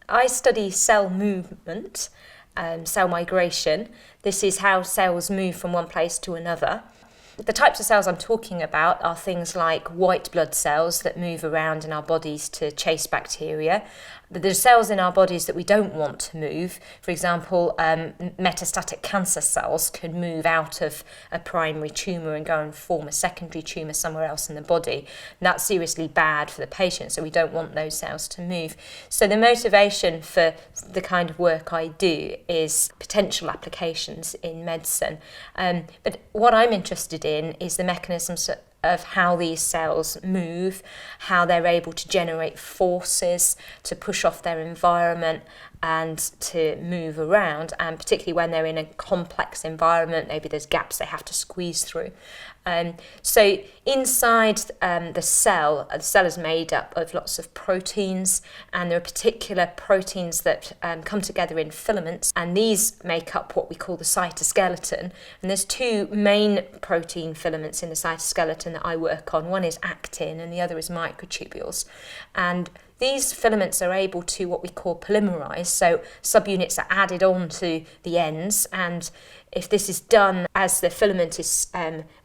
I study cell movement, cell migration. This is how cells move from one place to another. The types of cells I'm talking about are things like white blood cells that move around in our bodies to chase bacteria. But there's cells in our bodies that we don't want to move. For example, metastatic cancer cells can move out of a primary tumour and go and form a secondary tumour somewhere else in the body. And that's seriously bad for the patient, so we don't want those cells to move. So the motivation for the kind of work I do is potential applications in medicine. But what I'm interested in is the mechanisms of how these cells move, how they're able to generate forces to push off their environment and to move around, and particularly when they're in a complex environment, maybe there's gaps they have to squeeze through. So inside the cell is made up of lots of proteins, and there are particular proteins that come together in filaments, and these make up what we call the cytoskeleton. And there's two main protein filaments in the cytoskeleton that I work on. One is actin and the other is microtubules. And these filaments are able to what we call polymerize, so subunits are added on to the ends, and if this is done as the filament is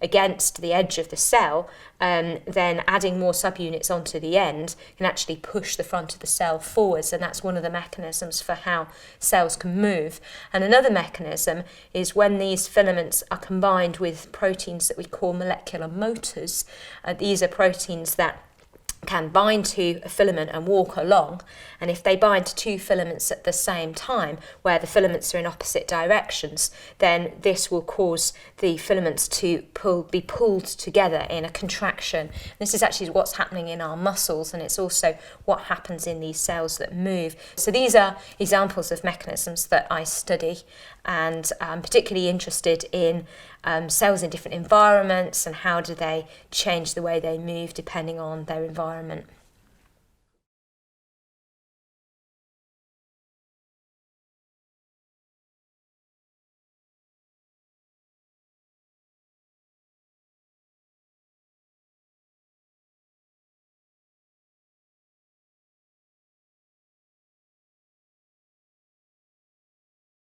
against the edge of the cell, then adding more subunits onto the end can actually push the front of the cell forwards, and that's one of the mechanisms for how cells can move. And another mechanism is when these filaments are combined with proteins that we call molecular motors. These are proteins that can bind to a filament and walk along, and if they bind to two filaments at the same time where the filaments are in opposite directions, then this will cause the filaments to be pulled together in a contraction. This is actually what's happening in our muscles, and it's also what happens in these cells that move. So these are examples of mechanisms that I study, and I'm particularly interested in cells in different environments and how do they change the way they move depending on their environment.